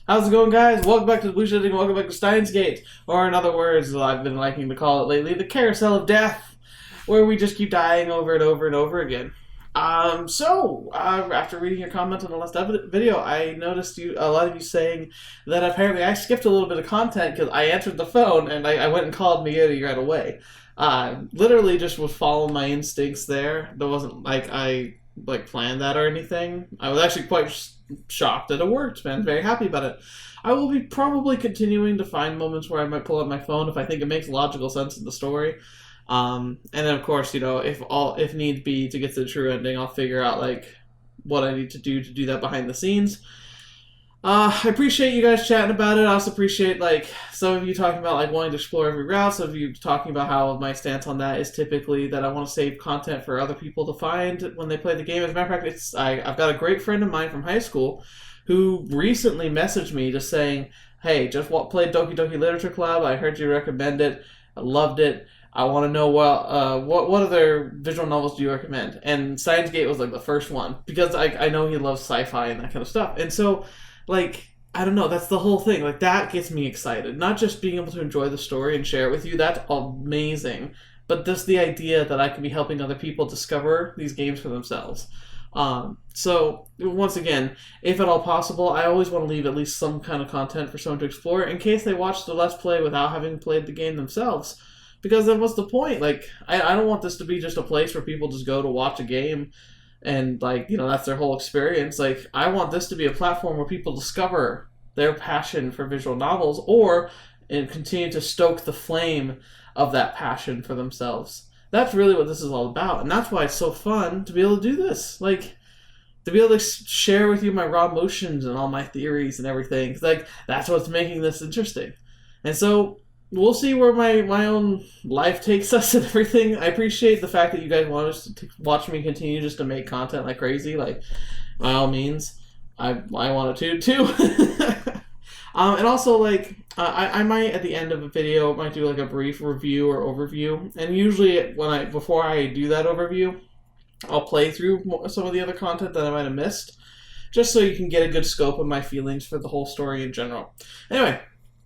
How's it going, guys? Welcome back to TheBlueShifting, welcome back to Steins, or in other words, I've been liking to call it lately, the carousel of death, where we just keep dying over and over and over again. After reading your comment on the last video, I noticed a lot of you saying that apparently I skipped a little bit of content because I answered the phone and I went and called Mayuri right away. Literally just was following my instincts there. There wasn't like I planned that or anything. I was actually quite shocked that it worked, man. Very happy about it. I will be probably continuing to find moments where I might pull up my phone if I think it makes logical sense in the story. And then of course, you know, if need be to get to the true ending, I'll figure out what I need to do that behind the scenes. I appreciate you guys chatting about it. I also appreciate some of you talking about wanting to explore every route. Some of you talking about how my stance on that is typically that I want to save content for other people to find when they play the game. As a matter of fact, I've got a great friend of mine from high school who recently messaged me just saying, "Hey, just played Doki Doki Literature Club. I heard you recommend it. I loved it. I want to know what other visual novels do you recommend?" And Steins was the first one because I know he loves sci-fi and that kind of stuff. And so I don't know, that's the whole thing. That gets me excited. Not just being able to enjoy the story and share it with you, that's amazing. But just the idea that I can be helping other people discover these games for themselves. So, once again, if at all possible, I always want to leave at least some kind of content for someone to explore in case they watch the Let's Play without having played the game themselves. Because then what's the point? I don't want this to be just a place where people just go to watch a game and that's their whole experience. I want this to be a platform where people discover their passion for visual novels and continue to stoke the flame of that passion for themselves. That's really what this is all about, and that's why it's so fun to be able to do this. To be able to share with you my raw emotions and all my theories and everything. That's what's making this interesting. And so we'll see where my own life takes us and everything. I appreciate the fact that you guys want us to watch me continue just to make content like crazy. By all means, I want to too. And also, I might, at the end of a video, might do a brief review or overview. And usually, before I do that overview, I'll play through some of the other content that I might have missed, just so you can get a good scope of my feelings for the whole story in general. Anyway,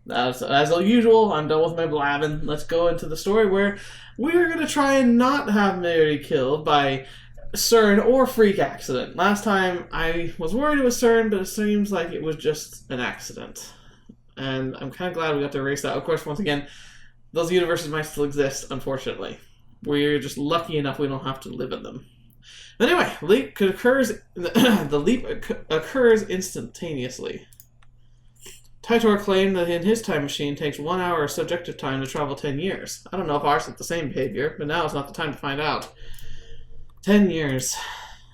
as usual, I'm done with my blabbing. Let's go into the story where we're going to try and not have Mayuri killed by SERN or freak accident. Last time I was worried it was SERN, but it seems like it was just an accident. And I'm kind of glad we got to erase that. Of course, once again, those universes might still exist, unfortunately. We're just lucky enough we don't have to live in them. Anyway, the leap occurs instantaneously. Titor claimed that in his time machine takes 1 hour of subjective time to travel 10 years. I don't know if ours has the same behavior, but now is not the time to find out. 10 years.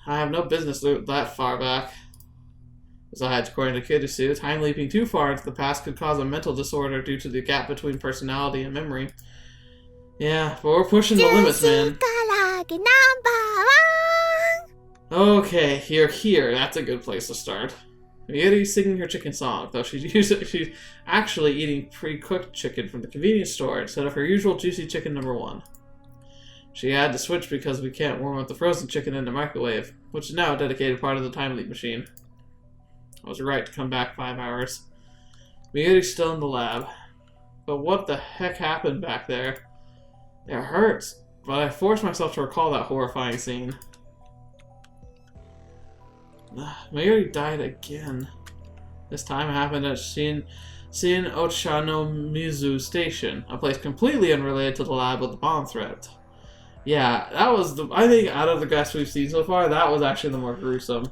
I have no business that far back. Besides, according to Kidisu, time leaping too far into the past could cause a mental disorder due to the gap between personality and memory. Yeah, but we're pushing the limits, man. Okay, you're here. That's a good place to start. Mayuri's singing her chicken song, though she's actually eating pre-cooked chicken from the convenience store instead of her usual juicy chicken #1. She had to switch because we can't warm up the frozen chicken in the microwave, which is now a dedicated part of the time leap machine. I was right to come back 5 hours. Mayuri's still in the lab. But what the heck happened back there? It hurts, but I forced myself to recall that horrifying scene. Mayuri died again. This time it happened at Shin Ochanomizu Station, a place completely unrelated to the lab with the bomb threat. Yeah, that was I think out of the guests we've seen so far, that was actually the more gruesome.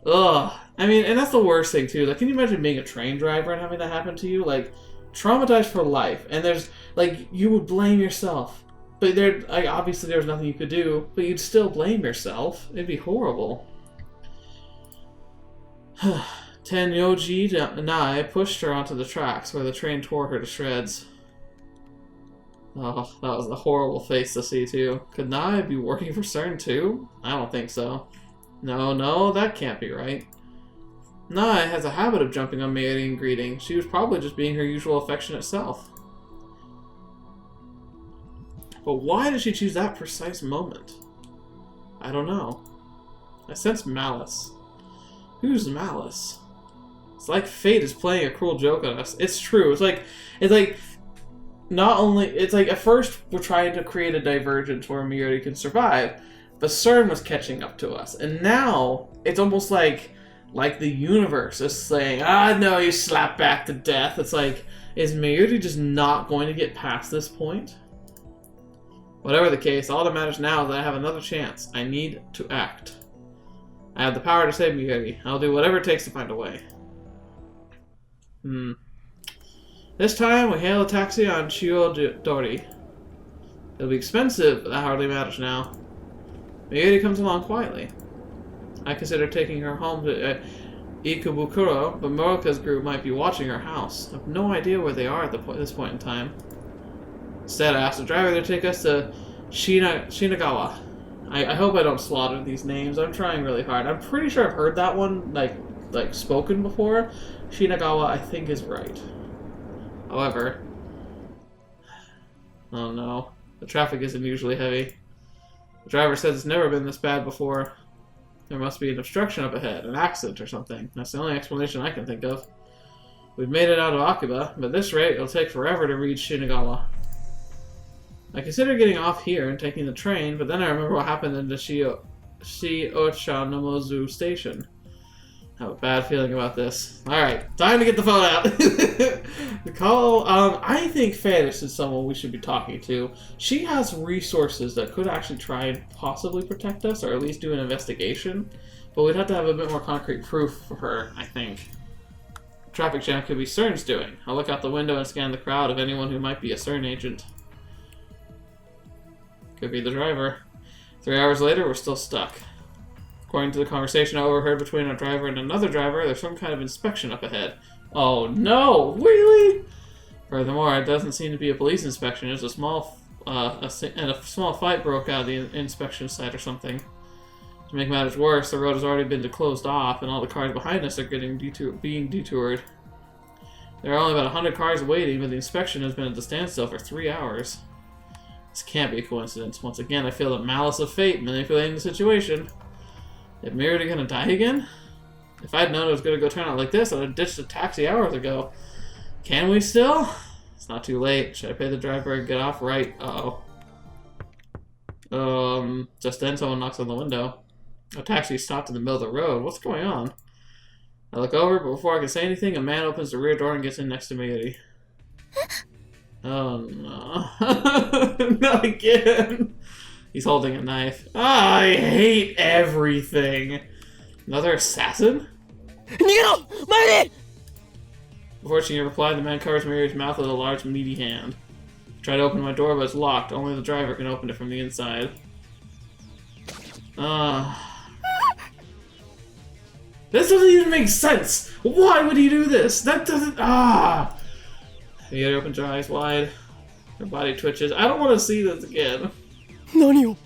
Ugh. I mean, and that's the worst thing too. Can you imagine being a train driver and having that happen to you? Traumatized for life. And there's, you would blame yourself. But obviously there was nothing you could do, but you'd still blame yourself. It'd be horrible. Tenyoji Nai pushed her onto the tracks where the train tore her to shreds. Oh, that was a horrible face to see too. Could Nai be working for SERN too? I don't think so. No, that can't be right. Nai has a habit of jumping on Mayuri and greeting. She was probably just being her usual affectionate self. But why did she choose that precise moment? I don't know. I sense malice. Who's malice? It's like fate is playing a cruel joke on us. It's true. It's like not only it's like at first we're trying to create a divergence where Mayuri can survive, but SERN was catching up to us, and now it's almost like the universe is saying, "Ah, no, you slap back to death." It's like, is Mayuri just not going to get past this point? Whatever the case, all that matters now is that I have another chance. I need to act. I have the power to save Mayuri. I'll do whatever it takes to find a way. This time, we hail a taxi on Chiodori. It'll be expensive, but that hardly matters now. Mayuri comes along quietly. I consider taking her home to Ikebukuro, but Moeka's group might be watching her house. I have no idea where they are at this point in time. Instead, I asked the driver to take us to Shinagawa. I hope I don't slaughter these names. I'm trying really hard. I'm pretty sure I've heard that one like spoken before. Shinagawa, I think, is right. However, oh no, the traffic isn't usually heavy. The driver says it's never been this bad before. There must be an obstruction up ahead, an accident or something. That's the only explanation I can think of. We've made it out of Akiba, but at this rate, it'll take forever to reach Shinagawa. I considered getting off here and taking the train, but then I remember what happened in the Shiochanmozu station. I have a bad feeling about this. Alright, time to get the phone out. I think Fanish is someone we should be talking to. She has resources that could actually try and possibly protect us, or at least do an investigation. But we'd have to have a bit more concrete proof for her, I think. Traffic jam could be SERN's doing. I'll look out the window and scan the crowd of anyone who might be a SERN agent. Could be the driver. 3 hours later, we're still stuck. According to the conversation I overheard between our driver and another driver, there's some kind of inspection up ahead. Oh no! Really? Furthermore, it doesn't seem to be a police inspection. There's a small fight broke out at the inspection site or something. To make matters worse, the road has already been closed off, and all the cars behind us are being detoured. There are only about 100 cars waiting, but the inspection has been at the standstill for 3 hours. This can't be a coincidence. Once again, I feel the malice of fate manipulating the situation. Is Mayuri gonna die again? If I'd known it was gonna go turn out like this, I'd have ditched the taxi hours ago. Can we still? It's not too late. Should I pay the driver and get off? Right. Uh-oh. Just then someone knocks on the window. A taxi stopped in the middle of the road. What's going on? I look over, but before I can say anything, a man opens the rear door and gets in next to Mayuri. Oh no. Not again. He's holding a knife. Ah, I hate everything. Another assassin? Before she can reply, the man covers Mayuri's mouth with a large, meaty hand. I try to open my door, but it's locked. Only the driver can open it from the inside. This doesn't even make sense! Why would he do this? That doesn't... Mayuri opens her eyes wide. Her body twitches. I don't want to see this again. Oh,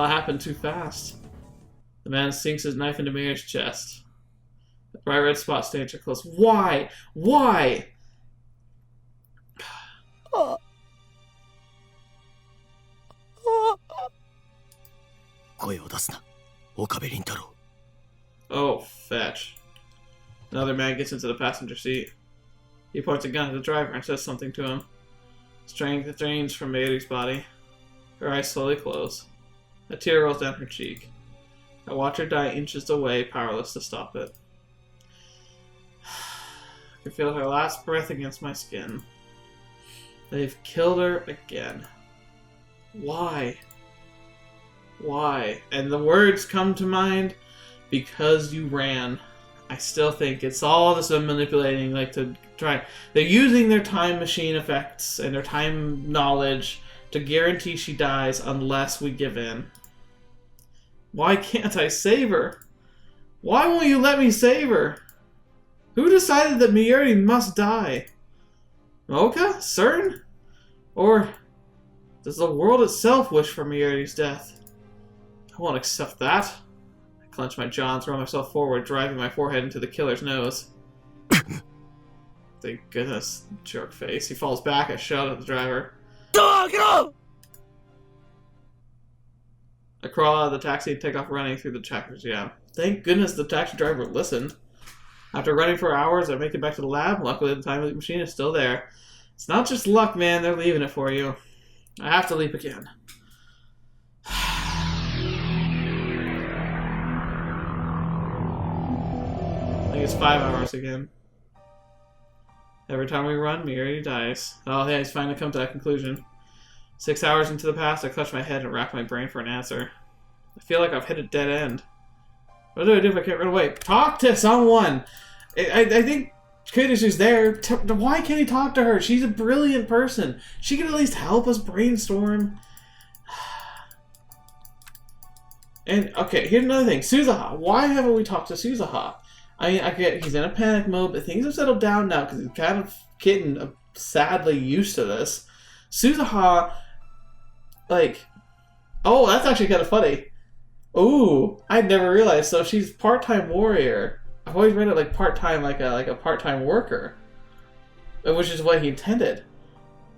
it happened too fast. The man sinks his knife into Mayuri's chest. The bright red spot stains her close. Why? Why? Oh, fetch. Another man gets into the passenger seat. He points a gun at the driver and says something to him. Strength drains from Mayuri's body. Her eyes slowly close. A tear rolls down her cheek. I watch her die inches away, powerless to stop it. I can feel her last breath against my skin. They've killed her again. Why? Why? And the words come to mind, because you ran. I still think it's all this manipulating, like to try. They're using their time machine effects and their time knowledge to guarantee she dies unless we give in. Why can't I save her? Why won't you let me save her? Who decided that Mayuri must die? Moeka? SERN? Or does the world itself wish for Mayuri's death? I won't accept that. I clench my jaw and throw myself forward, driving my forehead into the killer's nose. Thank goodness, jerk face. He falls back, I shout at the driver. I crawl out of the taxi and take off running through the traffic jam. Thank goodness the taxi driver listened. After running for hours, I make it back to the lab. Luckily, the time leap machine is still there. It's not just luck, man. They're leaving it for you. I have to leap again. I think it's 5 hours again. Every time we run, Mayuri dies. Oh, yeah, he's finally come to that conclusion. 6 hours into the past, I clutch my head and rack my brain for an answer. I feel like I've hit a dead end. What do I do if I can't run away? Talk to someone! I think Kudashi's there. Why can't he talk to her? She's a brilliant person. She can at least help us brainstorm. And, okay, here's another thing. Suzuha. Why haven't we talked to Suzuha? I mean, I get he's in a panic mode, but things have settled down now because he's kind of getting sadly used to this. Suzuha, like, oh, that's actually kind of funny. Ooh, I'd never realized. So she's part-time warrior. I've always read it like part-time, like a part-time worker, which is what he intended.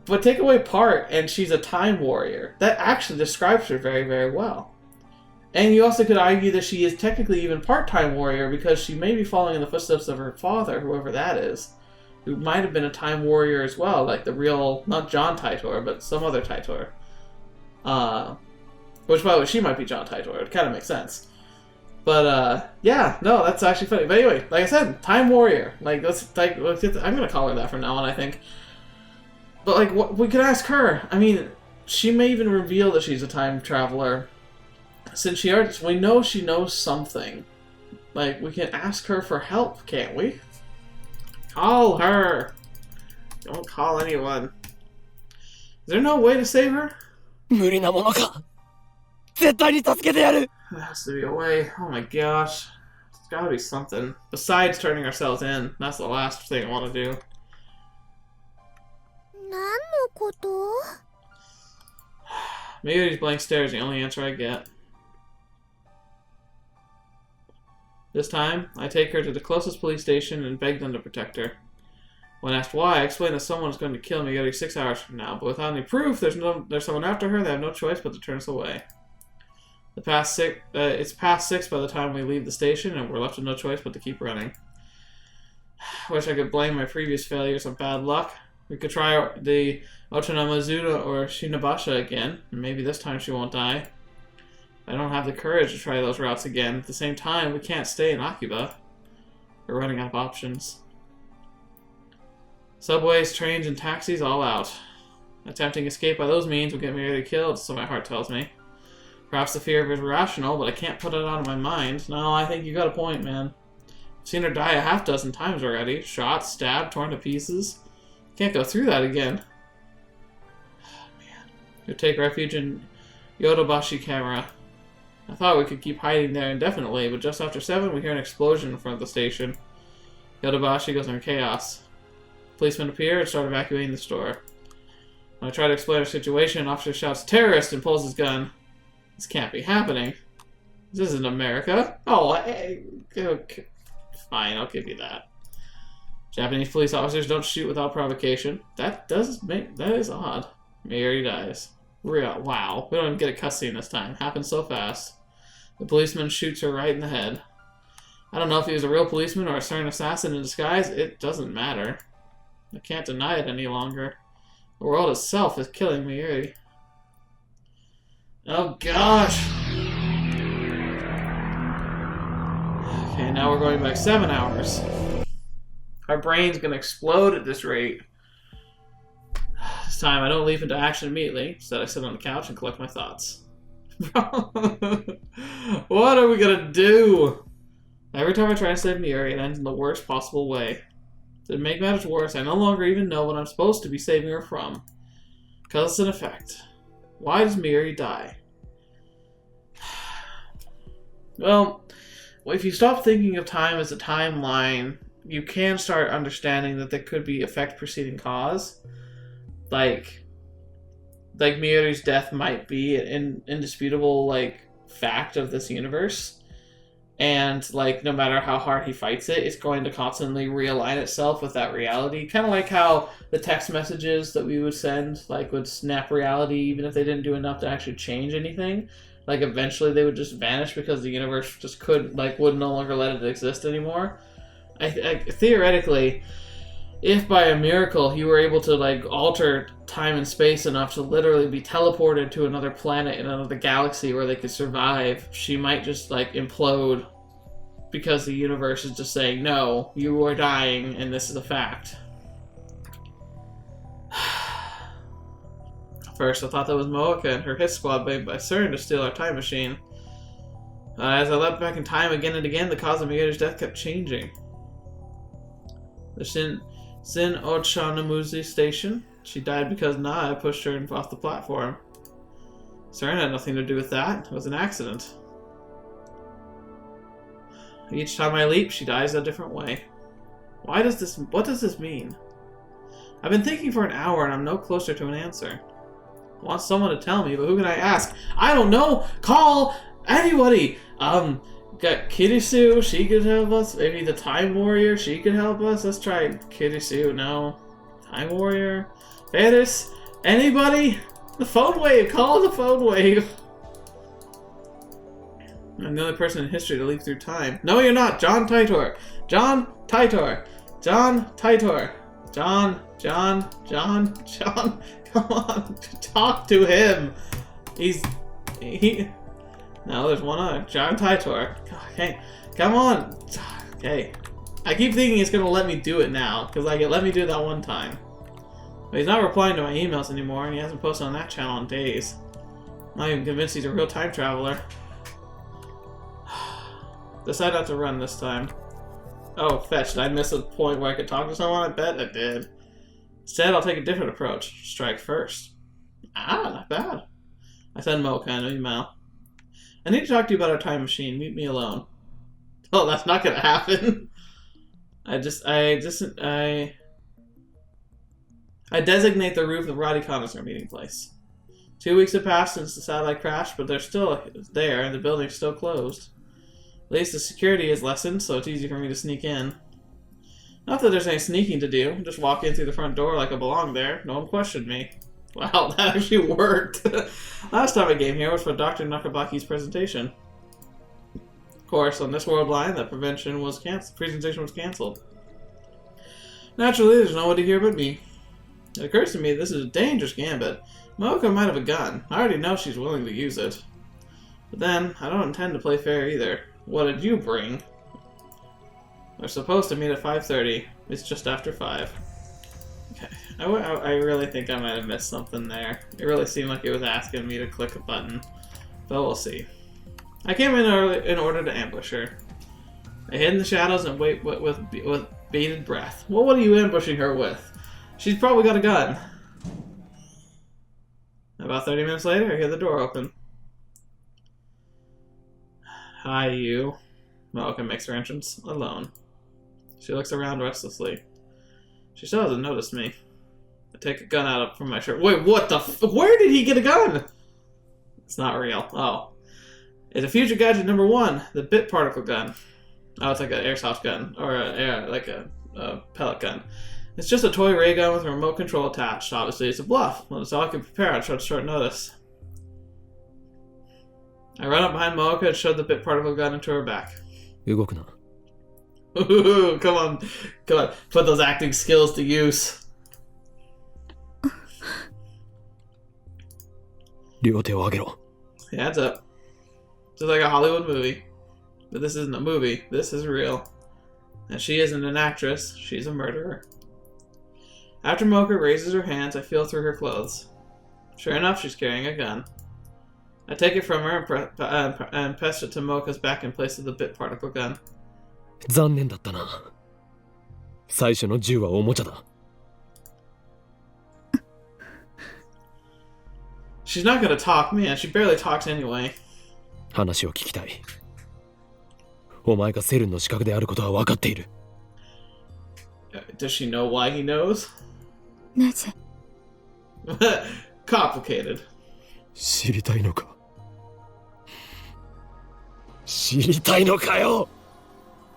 But take away part, and she's a time warrior. That actually describes her very, very well. And you also could argue that she is technically even part-time warrior because she may be following in the footsteps of her father, whoever that is, who might have been a time warrior as well, like the real, not John Titor, but some other Titor. Which, by the way, she might be John Titor. It kind of makes sense. But, yeah, no, that's actually funny. But anyway, like I said, time warrior. Like, I'm going to call her that from now on, I think. But, like, what, we could ask her. I mean, she may even reveal that she's a time traveler. Since we know she knows something, like, we can ask her for help, can't we? Call her! Don't call anyone. Is there no way to save her? There has to be a way. Oh my gosh. There's gotta be something. Besides turning ourselves in. That's the last thing I want to do. Maybe these blank stares are the only answer I get. This time, I take her to the closest police station and beg them to protect her. When asked why, I explain that someone is going to kill Mayuri 6 hours from now, but without any proof, there's someone after her. They have no choice but to turn us away. It's past 6 by the time we leave the station, and we're left with no choice but to keep running. I wish I could blame my previous failures on bad luck. We could try the Otonamazuda or Shinabasha again, and maybe this time she won't die. I don't have the courage to try those routes again. At the same time, we can't stay in Akiba. We're running out of options. Subways, trains, and taxis all out. Attempting escape by those means will get me really killed, so my heart tells me. Perhaps the fear of it is rational, but I can't put it out of my mind. No, I think you got a point, man. I've seen her die a half-dozen times already. Shot, stabbed, torn to pieces. Can't go through that again. Oh, man. You'll take refuge in Yodobashi Camera. I thought we could keep hiding there indefinitely, but just after 7, we hear an explosion in front of the station. Yodobashi goes in chaos. Policemen appear and start evacuating the store. When I try to explain our situation, an officer shouts, "Terrorist!" and pulls his gun. This can't be happening. This isn't America. Oh, hey, okay. Fine, I'll give you that. Japanese police officers don't shoot without provocation. That is odd. Mayuri dies. Wow. We don't even get a cutscene this time. Happens so fast. The policeman shoots her right in the head. I don't know if he was a real policeman or a SERN assassin in disguise. It doesn't matter. I can't deny it any longer. The world itself is killing Mayuri. Oh gosh! Okay, now we're going back 7 hours. Our brain's gonna explode at this rate. This time I don't leap into action immediately. Instead I sit on the couch and collect my thoughts. What are we gonna do? Every time I try to save Mayuri, it ends in the worst possible way. To make matters worse, I no longer even know what I'm supposed to be saving her from. Cause and effect. Why does Mayuri die? Well, if you stop thinking of time as a timeline, you can start understanding that there could be effect preceding cause. Like Mayuri's death might be an indisputable, fact of this universe. And, no matter how hard he fights it, it's going to constantly realign itself with that reality. Kind of like how the text messages that we would send, would snap reality even if they didn't do enough to actually change anything. Eventually they would just vanish because the universe just would no longer let it exist anymore. theoretically, if by a miracle you were able to like alter time and space enough to literally be teleported to another planet in another galaxy where they could survive, she might just like implode because the universe is just saying, no, you are dying and this is a fact. First, I thought that was Moeka and her hit squad made by SERN to steal our time machine. As I leapt back in time again and again, the cause of Mayuri's death kept changing. The Shin Ochanamuzi station. She died because Nai pushed her off the platform. SERN had nothing to do with that. It was an accident. Each time I leap, she dies a different way. What does this mean? I've been thinking for an hour and I'm no closer to an answer. I want someone to tell me, but who can I ask? I don't know! Call anybody! Got Kirisu, she could help us. Maybe the Time Warrior, she could help us. Let's try Kirisu, no. Time Warrior? Paris? Anybody? The phone wave! Call the phone wave! I'm the only person in history to leap through time. No, you're not! John Titor! John Titor! John Titor! John! Come on! Talk to him! No, there's one other. John Titor. Okay, come on! Okay. I keep thinking it's gonna let me do it now, because like it let me do that one time. But he's not replying to my emails anymore, and he hasn't posted on that channel in days. I'm not even convinced he's a real time traveler. Decide not to run this time. Oh, fetch. Did I miss a point where I could talk to someone? I bet I did. Instead, I'll take a different approach. Strike first. Ah, not bad. I send Moeka an email. I need to talk to you about our time machine. Meet me alone. Oh, that's not gonna happen. I designate the roof of Radicon as our meeting place. 2 weeks have passed since the satellite crashed, but they're still there, and the building's still closed. At least the security is lessened, so it's easy for me to sneak in. Not that there's any sneaking to do. Just walk in through the front door like I belong there. No one questioned me. Wow, that actually worked. Last time I came here was for Dr. Nakabaki's presentation. Of course, on this world line, the presentation was cancelled. Naturally, there's nobody here but me. It occurs to me this is a dangerous gambit. Moeka might have a gun. I already know she's willing to use it. But then, I don't intend to play fair either. What did you bring? We're supposed to meet at 5:30. It's just after 5. Okay. I really think I might have missed something there. It really seemed like it was asking me to click a button. But we'll see. I came in early in order to ambush her. I hid in the shadows and wait with bated breath. Well, what are you ambushing her with? She's probably got a gun. About 30 minutes later, I hear the door open. Hi, you. Moeka makes her entrance alone. She looks around restlessly. She still hasn't noticed me. I take a gun out from my shirt. Wait, what the where did he get a gun? It's not real. Oh. It's a future gadget number 1, the bit particle gun. Oh, it's like an airsoft gun. Or a pellet gun. It's just a toy ray gun with a remote control attached. Obviously, it's a bluff. Well, it's all I can prepare on short notice. I run up behind Moeka and shove the bit particle gun into her back. Ooh, come on. Put those acting skills to use. Hands up. Just like a Hollywood movie. But this isn't a movie. This is real. And she isn't an actress. She's a murderer. After Moeka raises her hands, I feel through her clothes. Sure enough, she's carrying a gun. I take it from her and press it to Moeka's back in place of the bit particle gun. She's not gonna talk, man. She barely talks anyway. Does she know why he knows? Complicated.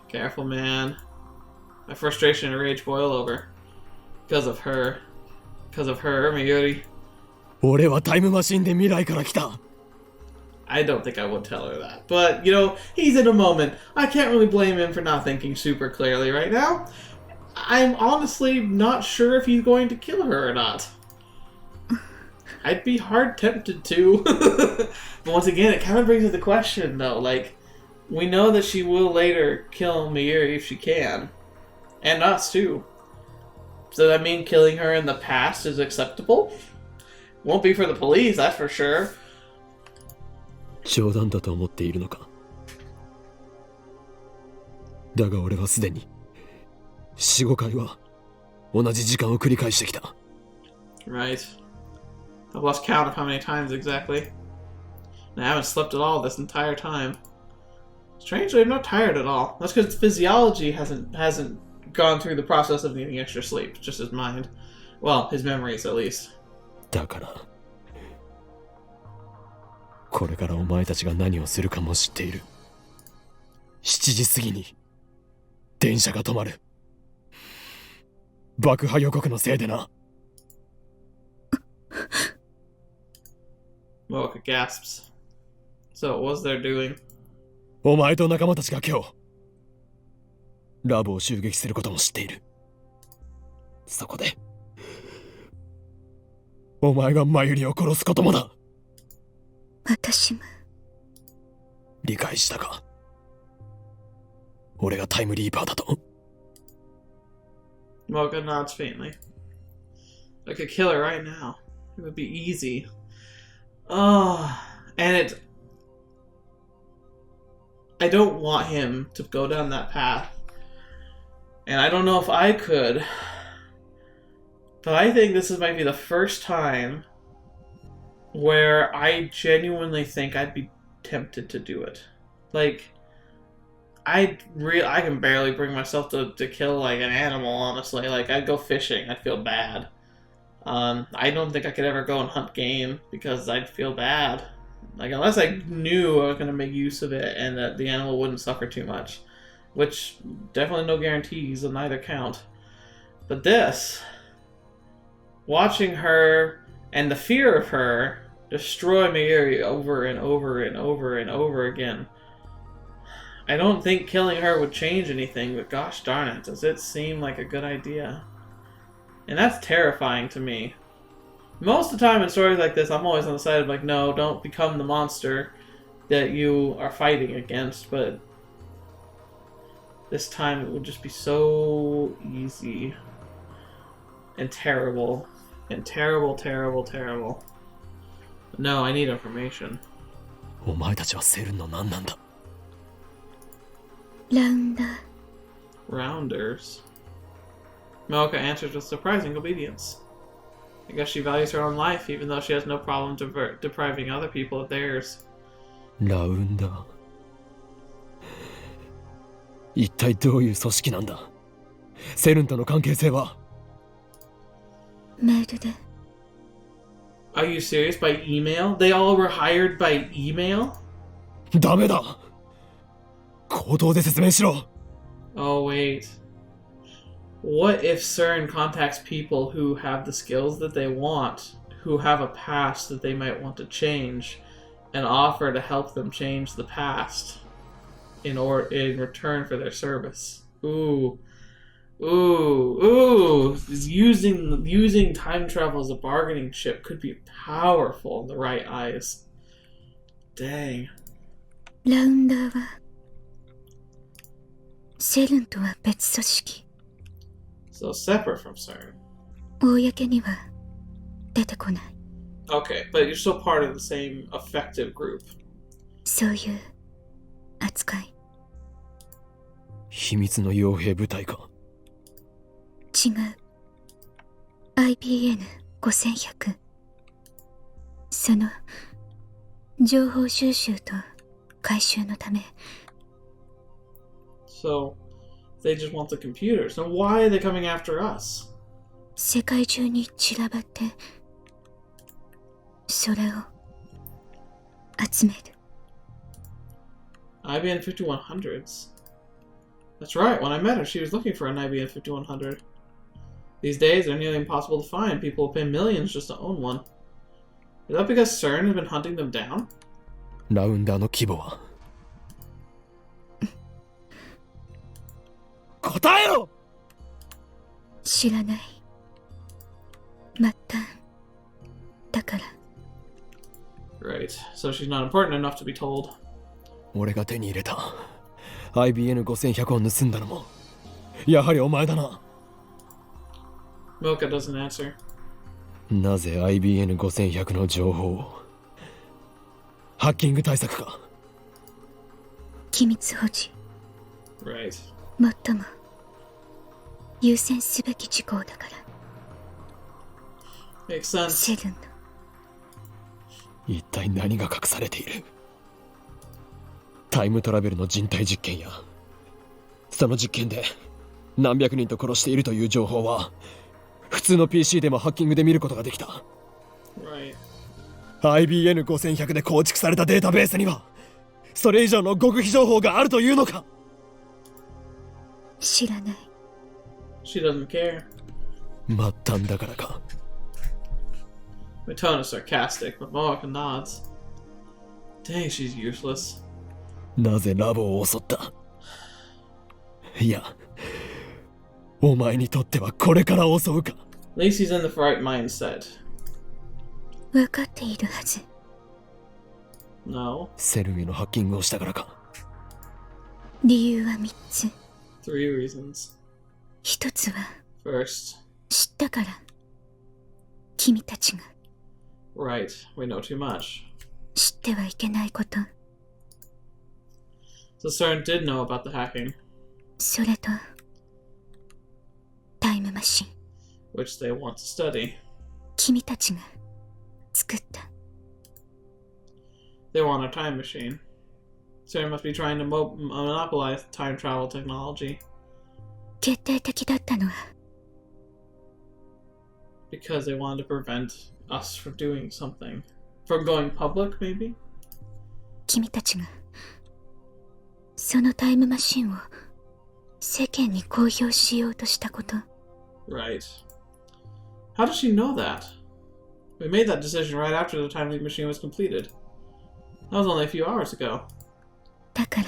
Careful, man. My frustration and rage boil over. Because of her, Mayuri. I I don't think I would tell her that. But, you know, he's in a moment. I can't really blame him for not thinking super clearly right now. I'm honestly not sure if he's going to kill her or not. I'd be hard tempted to. But once again, it kind of brings up the question, though. Like, we know that she will later kill Mayuri if she can. And us, too. Does that mean killing her in the past is acceptable? Won't be for the police, that's for sure. 冗談だと思っているのか。だが俺はすでに 4,5 回は同じ時間を繰り返してきた。 Right. I've lost count of how many times exactly. And I haven't slept at all this entire time. Strangely, I'm not tired at all. That's because physiology hasn't gone through the process of needing extra sleep, just his mind. Well, his memories at least. だから、これからお前たちが何をするかも知っている。7時過ぎに電車が止まる。爆破予告のせいでな。Moeka gasps. So, what was their doing? お前と仲間たちが今日ラボを襲撃することも知っている。そこでお前がマユリを殺すこともだ。私も理解したか。俺がタイムリーパーだと。 Moeka nods faintly. I could kill her right now. It would be easy. Oh, and I don't want him to go down that path. And I don't know if I could. But I think this might be the first time where I genuinely think I'd be tempted to do it. Like, I can barely bring myself to kill like an animal, honestly. Like, I'd go fishing, I'd feel bad. I don't think I could ever go and hunt game because I'd feel bad. Like, unless I knew I was going to make use of it and that the animal wouldn't suffer too much. Which, definitely no guarantees on either count. But this, watching her and the fear of her destroy Mayuri over and over and over and over again. I don't think killing her would change anything, but gosh darn it, does it seem like a good idea. And that's terrifying to me. Most of the time in stories like this, I'm always on the side of like, no, don't become the monster that you are fighting against, but this time it would just be so easy. And terrible. And terrible, terrible, terrible. No, I need information. お前たちはセルンの何なんだ。ラウンダー。Rounders. Moeka answers with surprising obedience. I guess she values her own life, even though she has no problem depriving other people of theirs. ラウンダー。一体どういう組織なんだ。セルンとの関係性は。メールで。Are you serious? By email? They all were hired by email? ダメだ。口頭で説明しろ。Oh, wait. What if SERN contacts people who have the skills that they want, who have a past that they might want to change, and offer to help them change the past in return for their service? Ooh. Ooh. Ooh. Using time travel as a bargaining chip could be powerful in the right eyes. Dang. ラウンダーはセルンとは別組織。So separate from SERN. 公には出てこない。Okay, but you're still part of the same effective group. そういう扱い。秘密の傭兵部隊か。違う。IBN5100。その情報収集と回収のため。So, they just want the computers. Now why are they coming after us? 世界中に散らばってそれを集める。IBN 5100s. That's right, when I met her, she was looking for an IBN 5100. These days, they're nearly impossible to find. People will pay millions just to own one. Is that because SERN has been hunting them down? ラウンダーの規模は。答えろ。知らない。末端だから。 Right. So she's not important enough to be told. 俺が手に入れた IBN5100 を盗んだのもやはりお前だな。 Moeka doesn't answer. なぜ IBN5100 の情報を。ハッキング対策か。機密保持。 Right. 最も優先すべき事項だから。 Makes sense. セルンの一体何が隠されている。タイムトラベルの人体実験やその実験で何百人と殺しているという情報は普通の PC でもハッキングで見ることができた。 Right. IBN5100 で構築されたデータベースにはそれ以上の極秘情報があるというのか。知らない。 She doesn't care. 末端だからか。 My tone is sarcastic, but Moeka nods. Dang, she's useless. なぜラボを襲った。いやお前にとってはこれから襲うか。 At least he's in the right mindset. 分かっているはず。 No. セルンへのハッキングをしたからか。理由は3つ。 Three reasons. 1つは First, 知ったから。君たちが right, we know too much. 知ってはいけないこと。 So SERN did know about the hacking, それとタイムマシン。 which they want to study. 君たちが作った。 They want a time machine. SERN must be trying to monopolize time travel technology 決定的だったのは because they wanted to prevent us from doing something. From going public, maybe? 君たちがそのタイムマシンを世間に公表しようとしたこと。 Right. How does she know that? We made that decision right after the time machine was completed. That was only a few hours ago. だから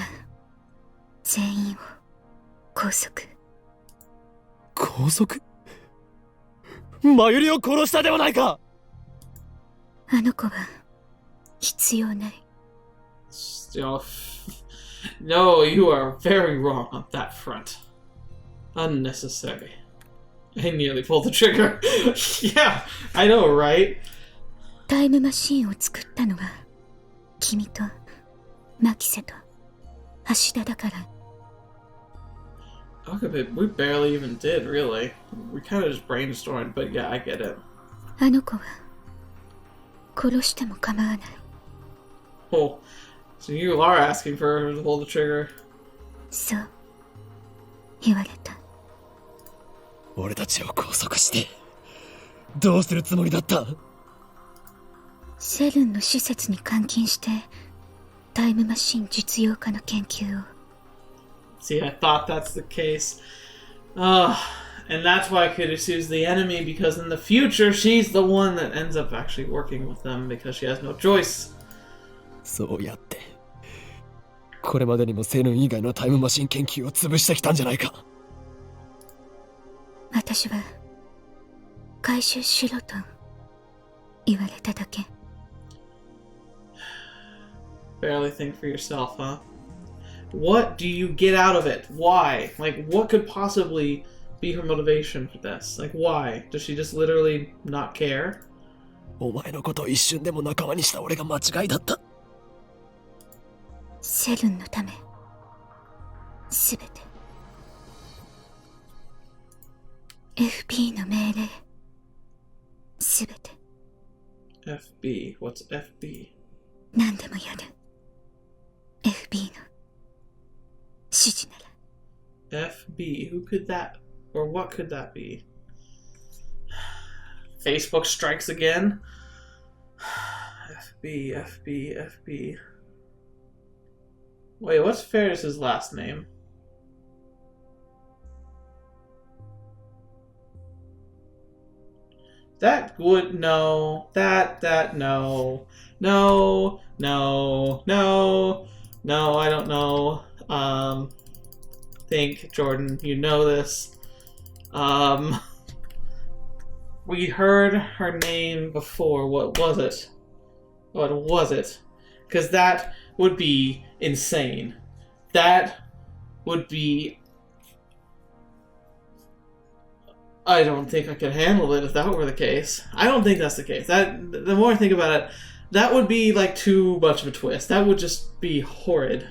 全員を拘束。拘束。マユリを殺したではないか。あの子は必要ない。 Still, no, you are very wrong on that front. Unnecessary. I nearly pulled the trigger. Yeah, I know, right? タイムマシンを作ったのは君とマキセと橋田だから。 Okay, babe, we barely even did, really. We kind of just brainstormed, but yeah, I get it. あの子は殺しても構わない。 Oh, so you are asking for her to pull the trigger. そう言われた。俺たちを拘束してどうするつもりだった。セルンの施設に監禁してタイムマシン実用化の研究を。 See, I thought that's the case. And that's why Kirisu's the enemy, because in the future, she's the one that ends up actually working with them because she has no choice. そうやってこれまでにもセルン以外のタイムマシン研究を潰してきたんじゃないか。私は回収しろと言われただけ。 Barely think for yourself, huh? What do you get out of it? Why? Like, what could possibly be her motivation for this? Like, why? Does she just literally not care? お前のことを一瞬でも仲間にした俺が間違いだった。セルンのためすべて FB の命令すべて FB? What's FB? 何でもやる。 FB の指示なら。 FB? Who could that, or what could that be? Facebook strikes again? FB, FB, FB. Wait, what's Ferris's last name? That would no. That no. No. No. No. No, I don't know. Think, Jordan, you know this. We heard her name before. What was it? What was it? Because that would be insane. That would be... I don't think I could handle it if that were the case. I don't think that's the case. The more I think about it, that would be like too much of a twist. That would just be horrid.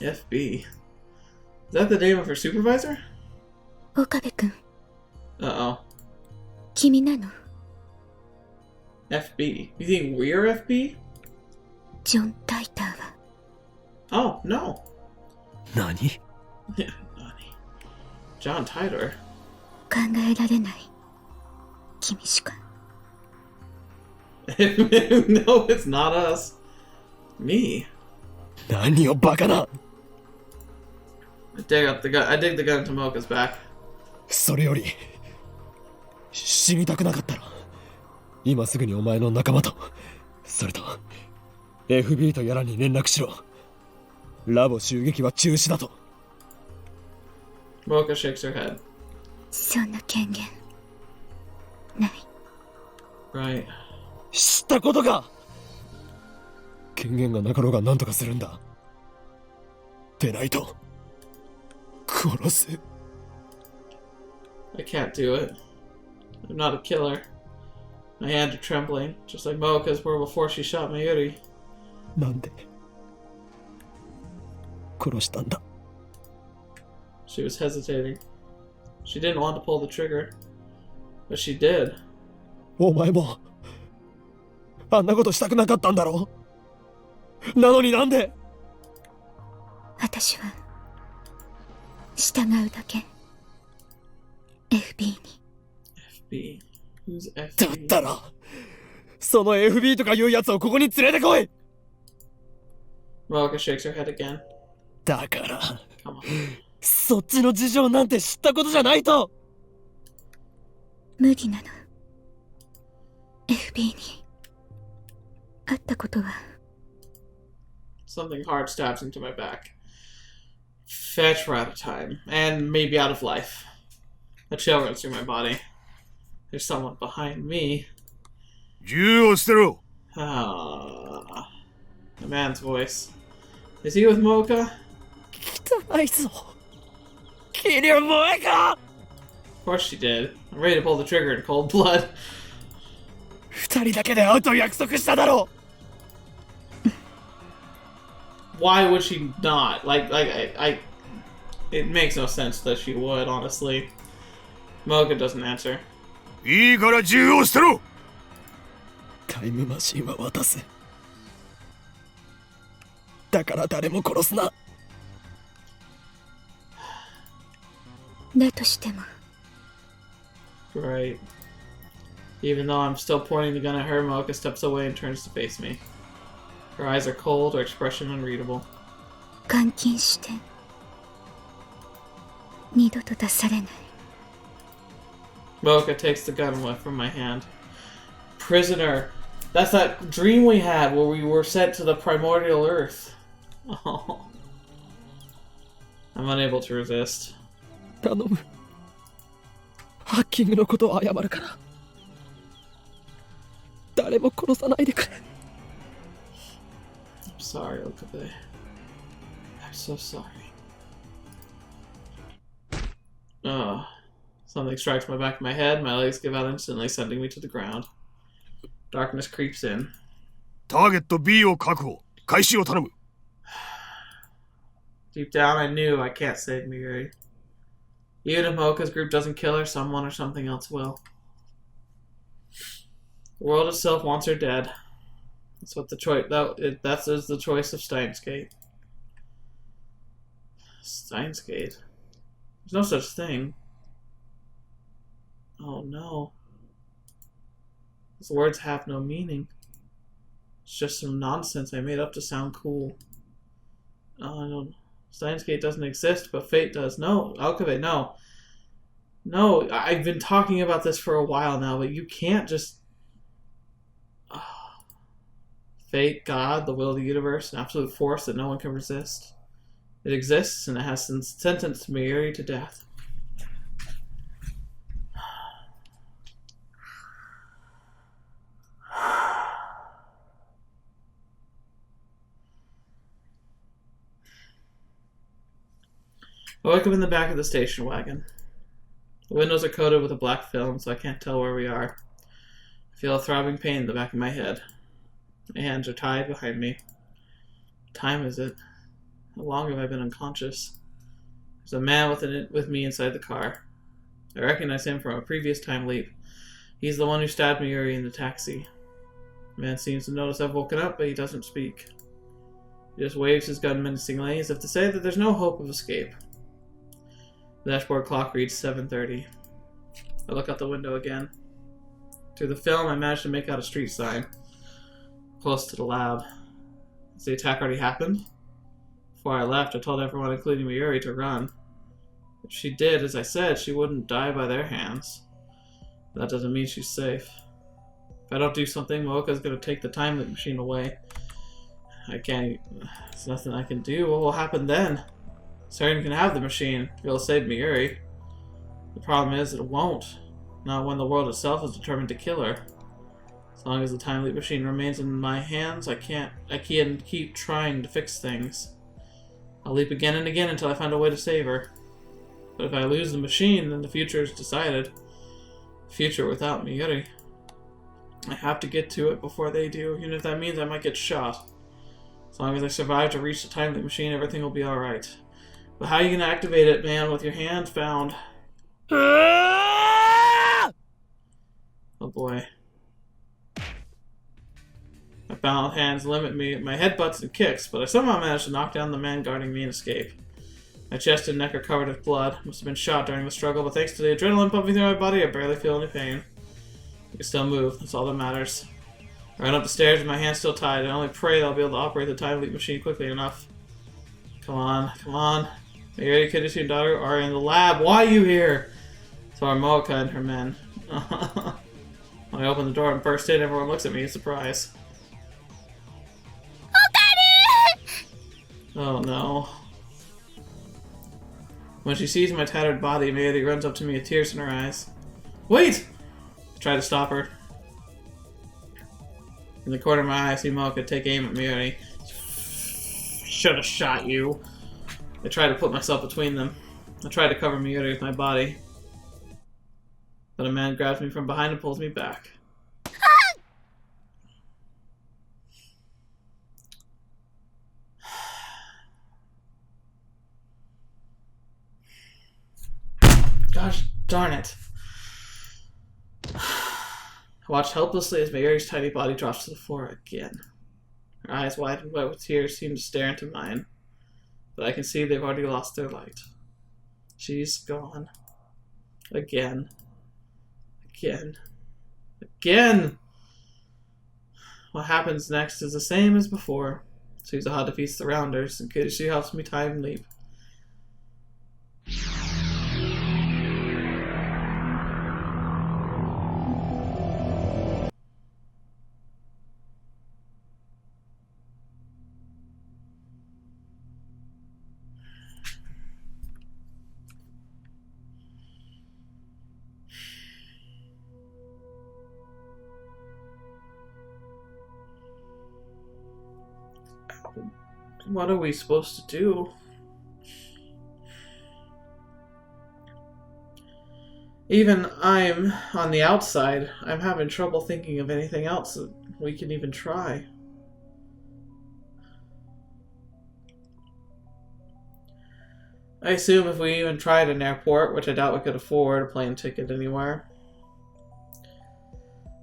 FB. Is that the name of her supervisor? 岡部君、 Uh-oh. 君なの？ FB. You think we're FB? ジョン・タイターは Oh, no. 何？ Yeah, Nani. John Titor. 考えられない。君しか。No, it's not us. Me. 何をバカな。 I dig the gun to Moeka's back. それより死にたくなかったら今すぐにお前の仲間とそれと FB とやらに連絡しろ。ラボ襲撃は中止だと。 Moeka shakes her head. そんな権限ない。 Right. 知ったことか。権限がなかろうが何とかするんだ。でないと殺す。 I can't do it. I'm not a killer. My hands are trembling, just like Moeka's were before she shot Mayuri. なんで殺したんだ。 She was hesitating. She didn't want to pull the trigger, but she did. お前もあんなことしたくなかったんだろ。なのになんで。私は従うだけ。FB に。 FB. Who's だっ FB? たらその FB とかいうやつをここに連れてこい。 Moeka shakes her head again. だから Come on. そっちの事情なんて知ったことじゃないと。無理なの。FB に会ったことは。 Something hard stabs into my back. Fetch, we're out of time. And maybe out of life. A chill runs through my body. There's someone behind me. 銃を捨てろ。 Ah, a man's voice. Is he with Moeka? 汚いぞ。キリュウモエカ。 Of course she did. I'm ready to pull the trigger in cold blood. 二人だけで会うと約束しただろう。 Why would she not? It makes no sense that she would, honestly. Moeka doesn't answer. いいから銃を捨てろ。タイムマシンは渡す。だから誰も殺すな。だとしても。 Right. Even though I'm still pointing the gun at her, Moeka steps away and turns to face me. Her eyes are cold, her expression unreadable. 監禁して二度と出されない。 Moeka takes the gun away from my hand. Prisoner! That's that dream we had where we were sent to the primordial earth. Oh. I'm unable to resist. 頼む。ハッキングのことを謝るから。誰も殺さないでくれ。I'm sorry, Okabe. I'm so sorry. Something strikes my back of my head, my legs give out instantly, sending me to the ground. Darkness creeps in. ターゲット B を確保。開始を頼む。Deep down, I knew I can't save Mayuri. Even if Moeka's group doesn't kill her, someone or something else will. The world itself wants her dead. That's what the choice. That is the choice of Steins Gate. Steins Gate. There's no such thing. Oh no. These words have no meaning. It's just some nonsense I made up to sound cool. Oh, I don't. Steins Gate doesn't exist, but fate does. No, Okabe, no. No, I've been talking about this for a while now, but you can't just... Fate, God, the will of the universe, an absolute force that no one can resist. It exists, and it has sentenced Mayuri to death. I wake up in the back of the station wagon. The windows are coated with a black film, so I can't tell where we are. I feel a throbbing pain in the back of my head. My hands are tied behind me. What time is it? How long have I been unconscious? There's a man with me inside the car. I recognize him from a previous time leap. He's the one who stabbed Mayuri in the taxi. The man seems to notice I've woken up, but he doesn't speak. He just waves his gun menacingly, as if to say that there's no hope of escape. The dashboard clock reads 7:30. I look out the window again. Through the film, I managed to make out a street sign. Close to the lab. Has the attack already happened? Before I left, I told everyone, including Mayuri, to run. If she did, as I said, she wouldn't die by their hands. But that doesn't mean she's safe. If I don't do something, Moeka's going to take the time loop machine away. I can't... There's nothing I can do. What will happen then? SERN can have the machine. It'll save Mayuri. The problem is, it won't. Not when the world itself is determined to kill her. As long as the time leap machine remains in my hands, I can keep trying to fix things. I'll leap again and again until I find a way to save her. But if I lose the machine, then the future is decided. The future without Mayuri. I have to get to it before they do, even if that means I might get shot. As long as I survive to reach the time leap machine, everything will be alright. But how are you going to activate it, man, with your hand found? Oh boy. My bound hands limit me, my headbutts and kicks, but I somehow managed to knock down the man guarding me and escape. My chest and neck are covered with blood. Must have been shot during the struggle, but thanks to the adrenaline pumping through my body, I barely feel any pain. I can still move, that's all that matters. I run up the stairs with my hands still tied. I only pray that I'll be able to operate the time leap machine quickly enough. Come on, come on. Mayuri, Kidishi, and daughter are in the lab. Why are you here? So are Moeka and her men. When I open the door and burst in, everyone looks at me in surprise. Oh no. When she sees my tattered body, Mayuri runs up to me with tears in her eyes. Wait! I try to stop her. In the corner of my eye, I see Moeka take aim at Mayuri. Should have shot you. I try to put myself between them. I try to cover Mayuri with my body. But a man grabs me from behind and pulls me back. Gosh darn it. I watch helplessly as Mayuri's tiny body drops to the floor again. Her eyes wide and wet with tears seem to stare into mine. But I can see they've already lost their light. She's gone. Again. Again. Again! What happens next is the same as before. Suzuha defeats the Rounders, and Kidishi helps me time leap. What are we supposed to do? Even I'm on the outside. I'm having trouble thinking of anything else that we can even try. I assume if we even tried an airport, which I doubt we could afford a plane ticket anywhere.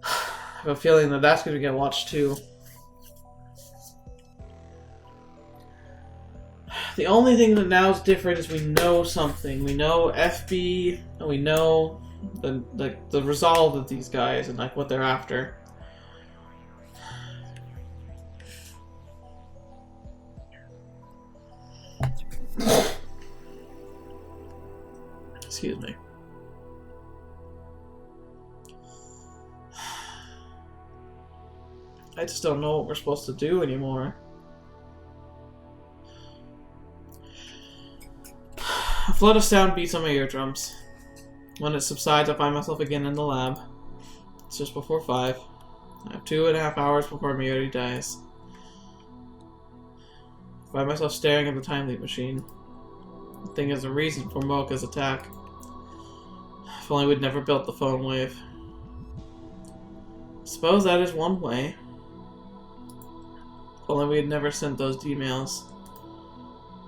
I have a feeling that that's going to get watched too. The only thing that now is different is we know something. We know FB, and we know the resolve of these guys and like what they're after. Excuse me. I just don't know what we're supposed to do anymore. A flood of sound beats on my eardrums. When it subsides, I find myself again in the lab. It's just before 5. I have 2.5 hours before Mayuri dies. I find myself staring at the time leap machine. The thing is a reason for Moeka's attack. If only we'd never built the phone wave. Suppose that is one way. If only we had never sent those emails.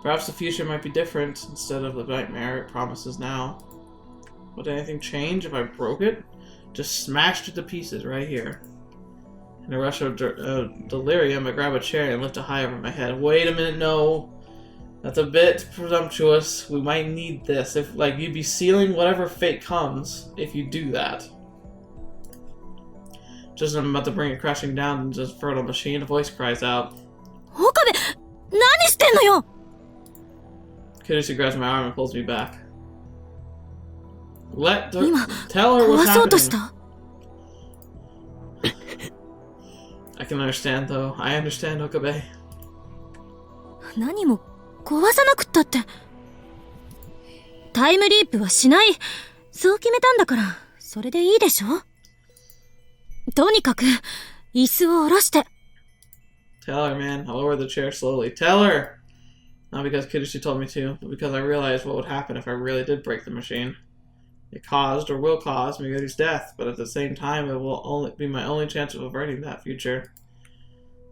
Perhaps the future might be different instead of the nightmare it promises now. Would anything change if I broke it? Just smashed it to pieces right here. In a rush of delirium, I grab a chair and lift it high over my head. Wait a minute, no. That's a bit presumptuous. We might need this. If, like, you'd be sealing whatever fate comes if you do that. Just as I'm about to bring it crashing down into this fertile machine, a voice cries out. Okabe! Nani shitten no yo? Kirushi grabs my arm and pulls me back. Tell her what's happening. I can understand, though. I understand, Okabe. 何も壊さなくったって。タイムリープはしない。そう決めたんだから、それでいいでしょ？とにかく、椅子を下ろして。Tell her, man. I'll lower the chair slowly. Tell her! Not because Kirushi told me to, but because I realized what would happen if I really did break the machine. It caused, or will cause, Mayuri's death, but at the same time, it will only be my only chance of averting that future.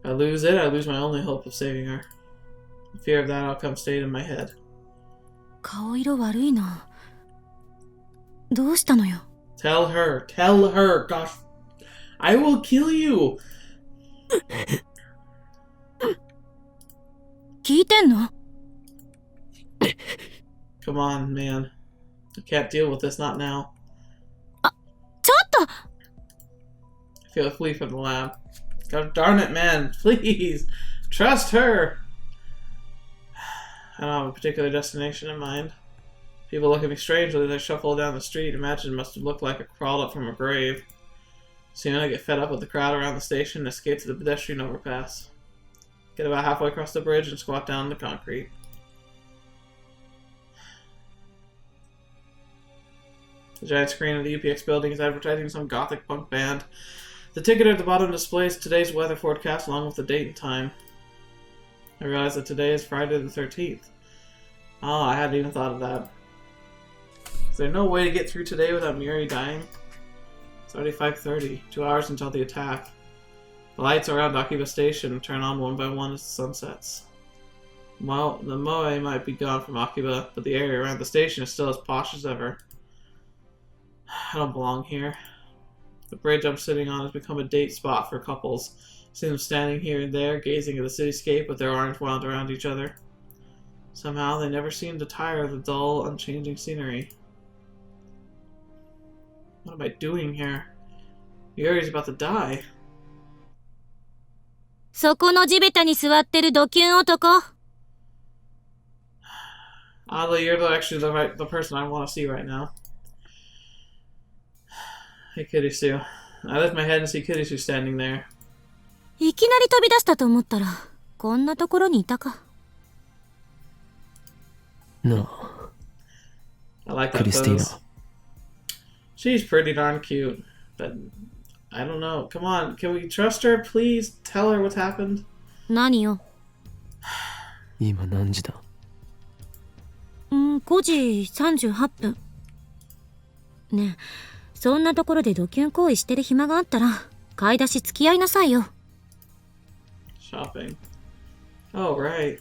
If I lose it, I lose my only hope of saving her. The fear of that outcome stayed in my head. 顔色悪いな。どうしたのよ。Tell her, tell her, gosh. I will kill you! 聞いてんの？ Come on, man. I can't deal with this, not now. ちょっと！ I feel a flee from the lab. God darn it, man. Please. Trust her. I don't have a particular destination in mind. People look at me strangely as I shuffle down the street. Imagine it must have looked like I crawled up from a grave. Soon I get fed up with the crowd around the station and escape to the pedestrian overpass. Get about halfway across the bridge and squat down on the concrete. The giant screen of the UPX building is advertising some gothic punk band. The ticket at the bottom displays today's weather forecast along with the date and time. I realize that today is Friday the 13th. Oh, I hadn't even thought of that. Is there no way to get through today without Mayuri dying? It's already 5:30, 2 hours until the attack. The lights around Akiba Station turn on one by one as the sun sets. Well, the moe might be gone from Akiba, but the area around the station is still as posh as ever. I don't belong here. The bridge I'm sitting on has become a date spot for couples. See them standing here and there, gazing at the cityscape with their arms wound around each other. Somehow, they never seem to tire of the dull, unchanging scenery. What am I doing here? Yuri's about to die. そこの地べたに座ってるドキュン男。Oddly, you're actually the person I want to see right now. Hey, Kirisu. I lift my head and see Kirisu standing there. いきなり飛び出したと思ったら、こんなところにいたか。No. I like that pose. She's pretty darn cute, but I don't know. Come on, can we trust her? Please tell her what's happened. 何よ。今何時だ5時38分。ねえ、そんなところでドキュン行為してる暇があったら、買い出し付き合いなさいよ。Shopping. Oh, right.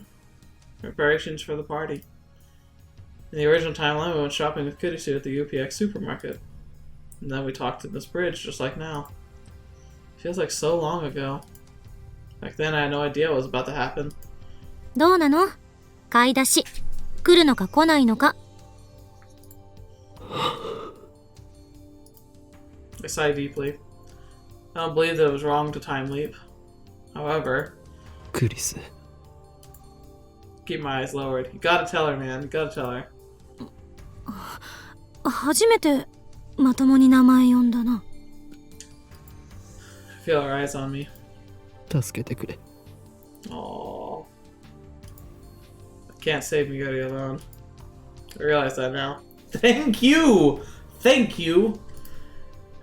Preparations for the party. In the original timeline, we went shopping with Kurisu at the UPX supermarket. And then we talked to this bridge, just like now. Feels like so long ago. Back then, I had no idea what was about to happen. どうなの？買い出し。来るのか来ないのか。I sigh deeply. I don't believe that it was wrong to time leap. However, クリス keep my eyes lowered. You gotta tell her, man. You gotta tell her. 初めてまともに名前呼んだな。I feel her eyes on me. 助けてくれ。 Aww. I can't save Mayuri alone. I realize that now. Thank you! Thank you!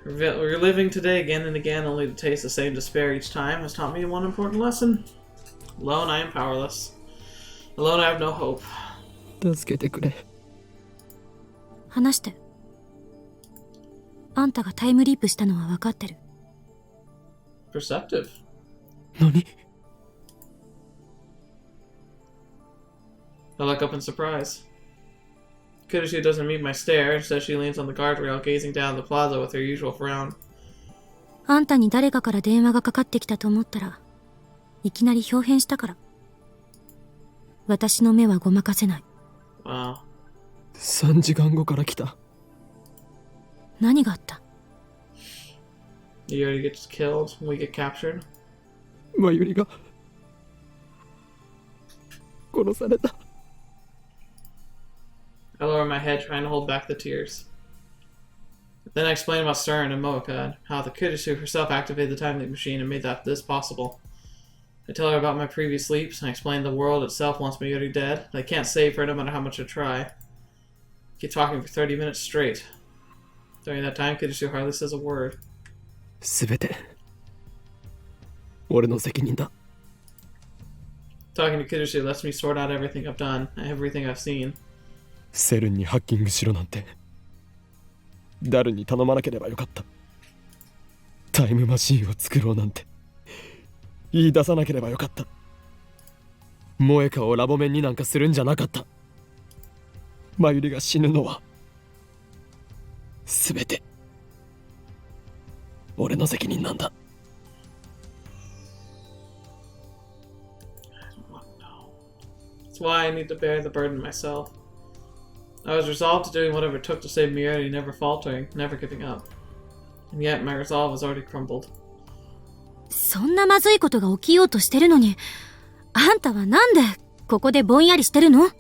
We're living today again and again, only to taste the same despair each time, has taught me one important lesson. Alone, I am powerless. Alone, I have no hope. 助けてくれ。話して。あんたがタイムリープしたのは分かってる。Perceptive. 何？ I look up in surprise. Kudashu doesn't meet my stare, instead she leans on the guardrail, gazing down the plaza with her usual frown. あんたに誰かから電話がかかってきたと思ったら、いきなり表変したから。私の目はごまかせない。Wow. 3時間後から来た。何があった？ Mayuri gets killed when we get captured. マユリが殺された。I lower my head, trying to hold back the tears. Then I explain about SERN and Moeka, and how the Kudashu herself activated the time leap machine and made this possible. I tell her about my previous leaps, and I explain the world itself wants Mayuri dead. I can't save her no matter how much I try. I keep talking for 30 minutes straight. During that time, Kudashu hardly says a word. すべて俺の責任だ。 Talking to Kudashu lets me sort out everything I've done, everything I've seen. セルンにハッキングしろなんてダルに頼まなければよかった。タイムマシンを作ろうなんて言い出さなければよかった。モエカをラボメンになんかするんじゃなかった。マユリが死ぬのはすべて俺の責任なんだ。 That's why I need to bear the burden myself. I was resolved to doing whatever it took to save Mayuri, never faltering, never giving up. And yet my resolve has already crumbled. そんなまずいことが起きようとしてるのに、あんたはなんでここでぼんやりしてるの？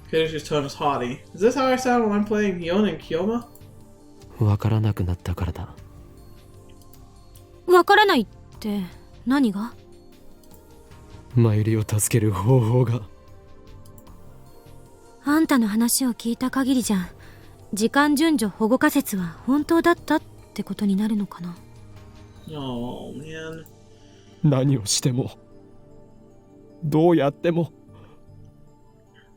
Kudashu's tone is haughty. Is this how I sound when I'm playing Hyon and Kyoma? わからなくなったからだ。わからないって何が？マユリを助ける方法が。あんたの話を聞いた限りじゃ、時間順序保護仮説は本当だったってことになるのかな。Oh, man. 何をしてもどうやっても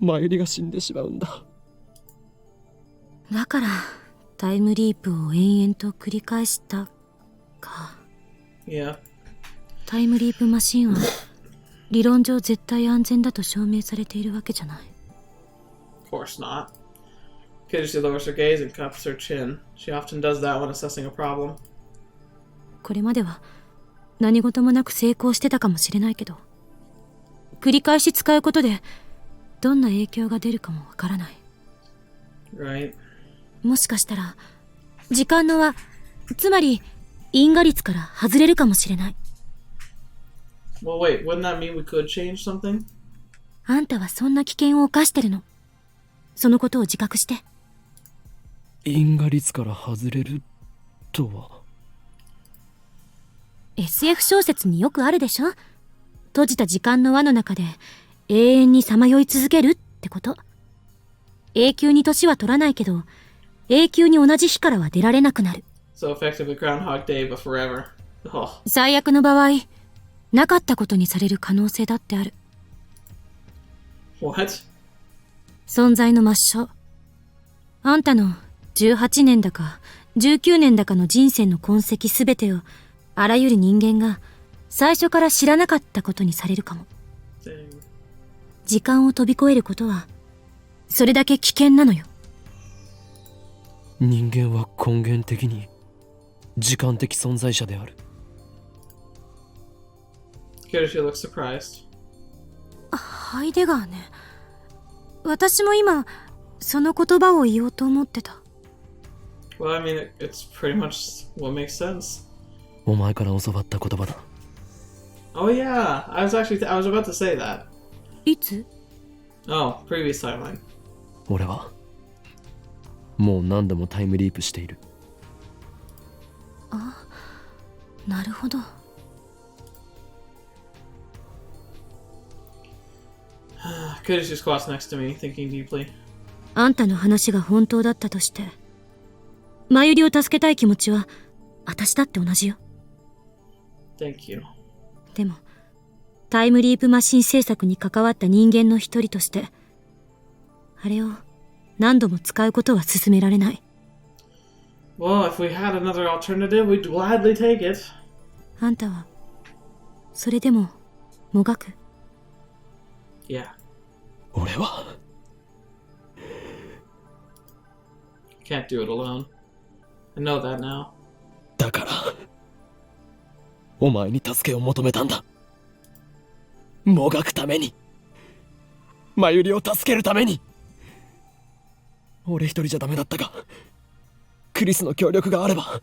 マユリが死んでしまうんだ。だからタイムリープを延々と繰り返したか。Yeah. タイムリープマシンは理論上絶対安全だと証明されているわけじゃない。Of course not. Kudashu lowers her gaze and cups her chin. She often does that when assessing a problem. これまでは何事もなく成功してたかもしれないけど、繰り返し使うことでどんな影響が出るかもわからない。Right. もしかしたら時間の輪、つまり因果率から外れるかもしれない。 Well, wait, wouldn't that mean we could change something? あんたはそんな危険を冒してるの。そのことを自覚して。因果率から外れるとは。 SF 小説によくあるでしょ。閉じた時間の輪の中で永遠にさまよい続けるってこと。永久に年は取らないけど、永久に同じ日からは出られなくなる。 So effectively Groundhog Day, but forever. Oh. 最悪の場合、なかったことにされる可能性だってある。 What? 存在の抹消。あんたの18年だか19年だかの人生の痕跡すべてをあらゆる人間が最初から知らなかったことにされるかも。 Dang. 時間を飛び越えることはそれだけ危険なのよ。人間は根源的に時間的存在者である。 Kudashu looks surprised. ハイデガーね。私も今その言葉を言おうと思ってた。 Well, I mean, it's pretty much what makes sense. お前から教わった言葉だ。 Oh yeah, I was about to say that. いつ？ Oh, previous timeline. 俺はもう何度もタイムリープしている。あ、なるほど。Kudishi squats next to me, thinking deeply. あんたの話が本当だったとして、マユリを助けたい気持ちは私だって同じよ。Thank you. でもタイムリープマシン制作に関わった人間の一人として、あれを何度も使うことは勧められない。Well, if we had another alternative, we'd gladly take it. あんたはそれでももがく。 Yeah. 俺は Can't do it alone. I know that now. だからお前に助けを求めたんだ。もがくために、マユリを助けるために。俺一人じゃダメだったが、クリスの協力があれば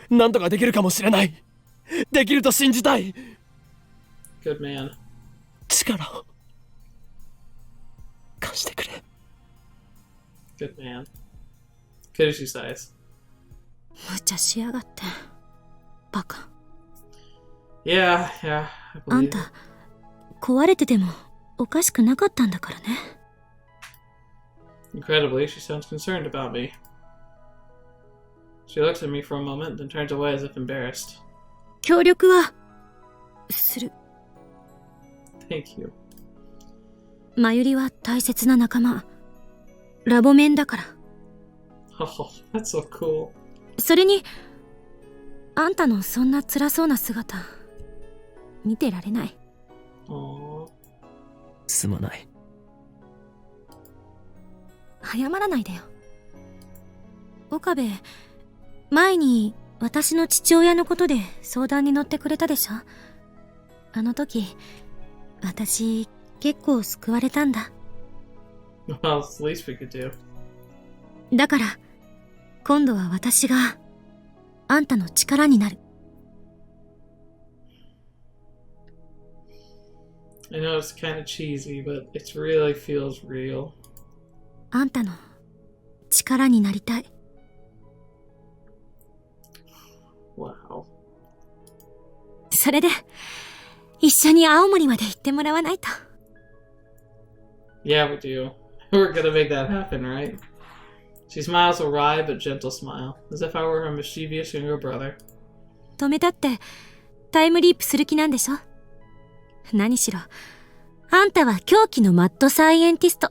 何とかできるかもしれない。できると信じたい。 Good man. 力を貸してくれ。 Good man. Kudishi sighs. 無茶しやがってバカ。 Yeah, I あん believe it. た壊れててもおかしくなかったんだからね。 Incredibly, she sounds concerned about me. She looks at me for a moment, then turns away as if embarrassed. 協力はする。 Thank you. マユリは大切な仲間、ラボメンだから。 Oh, that's so cool. それにあんたのそんな辛そうな姿見てられない。 Aww. すまない。謝らないでよ。岡部、前に私の父親のことで相談に乗ってくれたでしょ。あの時私結構救われたんだ。 Well, it's the least we could do. だから今度は私があんたの力になる。 I know it's kind of cheesy, but it really feels real. あんたの力になりたい。 Wow. それで一緒に青森まで行ってもらわないと。 Yeah, we do. We're gonna make that happen, right? She smiles a wry but gentle smile, as if I were her mischievous younger brother. 止めたってタイムリープする気なんでしょ。何しろあんたは狂気のマッドサイエンティスト。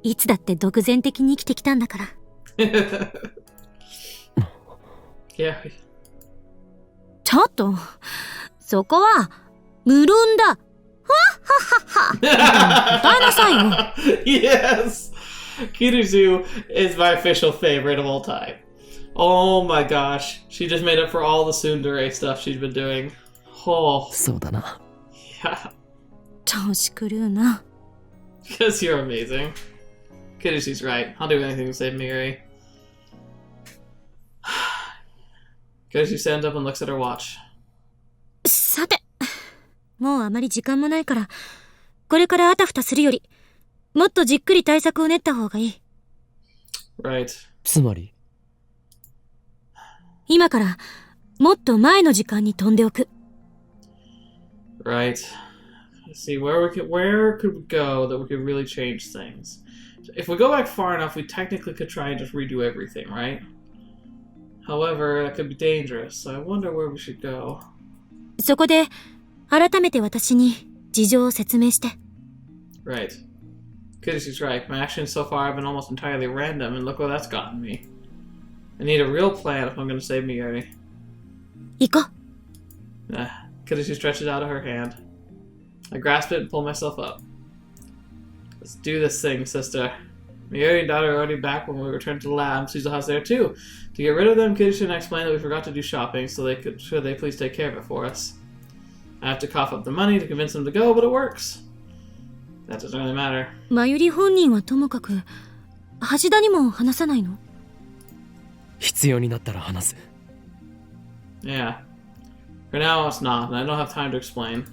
いつだって独善的に生きてきたんだから。Yeah. ちょっとそこは無論だ。はっはっはっは。答えなさいよ。Yes! Kiruzu is my official favorite of all time. Oh my gosh. She just made up for all the tsundere stuff she's been doing. Oh, そうだな。 yeah. 調子狂うな。 Because you're amazing. Kiruzu's right. I'll do anything to save Mayuri. Kiruzu stands up and looks at her watch. さて、もうあまり時間もないから、これからあたふたするより、もっとじっくり対策を練った方がいい。 Right. つまり今からもっと前の時間に飛んでおく。 Right. Let's see where could we go that we could really change things. If we go back far enough, we technically could try and just redo everything, right? However, that could be dangerous, so I wonder where we should go. そこで改めて私に事情を説明して。 Right. Kudishi's right. My actions so far have been almost entirely random, and look where that's gotten me. I need a real plan if I'm going to save Mayuri. 行こう。 Kudishi stretches out her hand. I grasp it and pull myself up. Let's do this thing, sister. Mayuri and daughter are already back when we return to the lab. Suzuha's there too. To get rid of them, Kudishi and I explained that we forgot to do shopping, so should they please take care of it for us. I have to cough up the money to convince them to go, but it works. That doesn't really matter. マユリ本人はともかく、橋田にも話さないの？必要になったら話す。 Yeah. For now, it's not, and I don't have time to explain.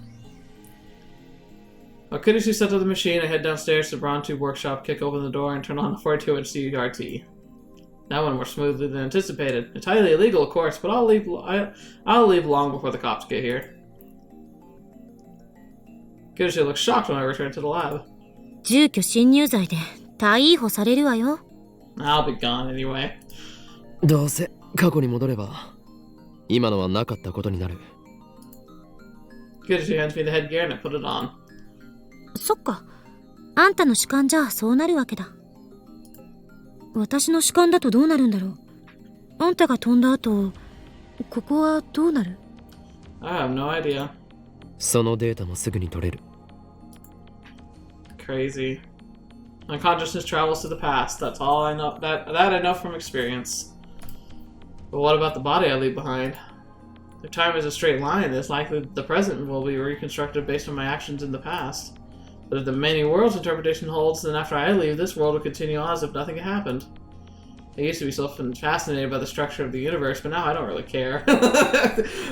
While Kudishi sets up the machine, I head downstairs to the Bronze Tube workshop, kick open the door, and turn on the 42-inch CRT. That went more smoothly than anticipated. It's highly illegal, of course, but I'll leave long before the cops get here. Kudishi looks shocked when I return to the lab. 住居侵入罪で逮捕されるわよ。I'll be gone anyway. どうせ過去に戻れば今のはなかったことになる。 Good as she hands me the headgear and I put it on. そっか。あんたの主観じゃそうなるわけだ。私の主観だとどうなるんだろう。あんたが飛んだ後、ここはどうなる？ I have no idea. そのデータもすぐに取れる。 Crazy. My consciousness travels to the past. That's all I know. That I know from experience. But what about the body I leave behind? If time is a straight line, it's likely the present will be reconstructed based on my actions in the past. But if the many worlds interpretation holds, then after I leave, this world will continue on as if nothing had happened. I used to be so fascinated by the structure of the universe, but now I don't really care.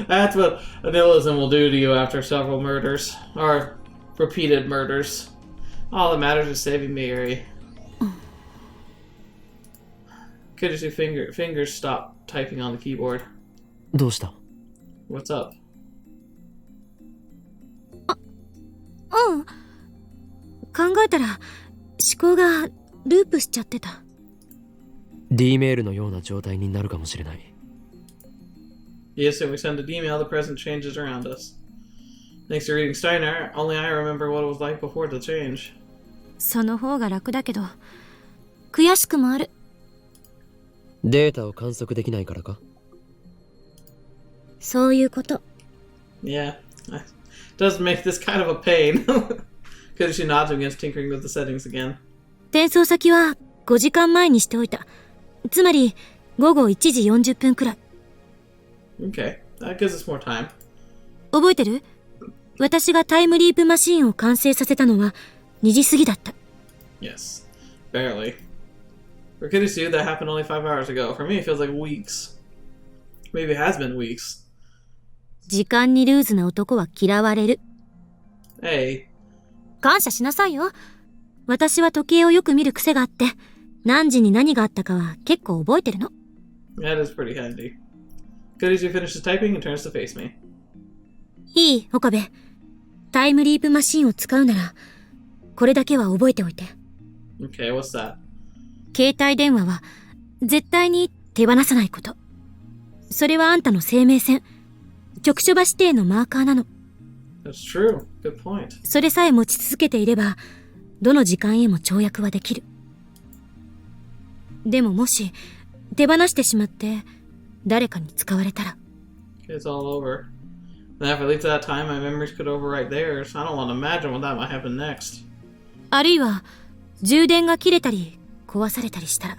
That's what nihilism will do to you after several murders. Or repeated murders. All that matters is saving Mayuri. Could you see fingers stop typing on the keyboard? どうした？ What's up? うん。考えたら思考がループしちゃってた。D メールのような状態になるかもしれない。 Yes, if we send an email, the present changes around us. Thanks to reading Steiner, only I remember what it was like before the change. その方が楽だけど、悔しくもある。データを観測できないからか？そういうこと。Yeah, does make this kind of a pain. Because she nods against tinkering with the settings again. 転送先は5時間前にしておいた。つまり午後1時40分くらい。Okay, that gives us more time. 覚えてる？私がタイムリープマシーンを完成させたのは2時過ぎだった。Yes, barely. For Kirisu, that happened only 5 hours ago. For me, it feels like weeks. Maybe it has been weeks. 時間にルーズな男は嫌われる。Hey. 感謝しなさいよ。私は時計をよく見る癖があって、何時に何があったかは結構覚えてるの。That is pretty handy. Kirisu finishes typing and turns to face me. いい、岡部。タイムリープマシーンを使うなら、これだけは覚えておいて。Okay, what's that? 携帯電話は絶対に手放さないこと。それはあんたの生命線、局所場指定のマーカーなの。That's true. Good point. それさえ持ち続けていれば、どの時間へも跳躍はできる。でももし手放してしまって誰かに使われたら。It's all over. Then if I leave to that time, my memories could overwrite theirs. I don't want to imagine what that might happen next. あるいは充電が切れたり壊されたりしたら。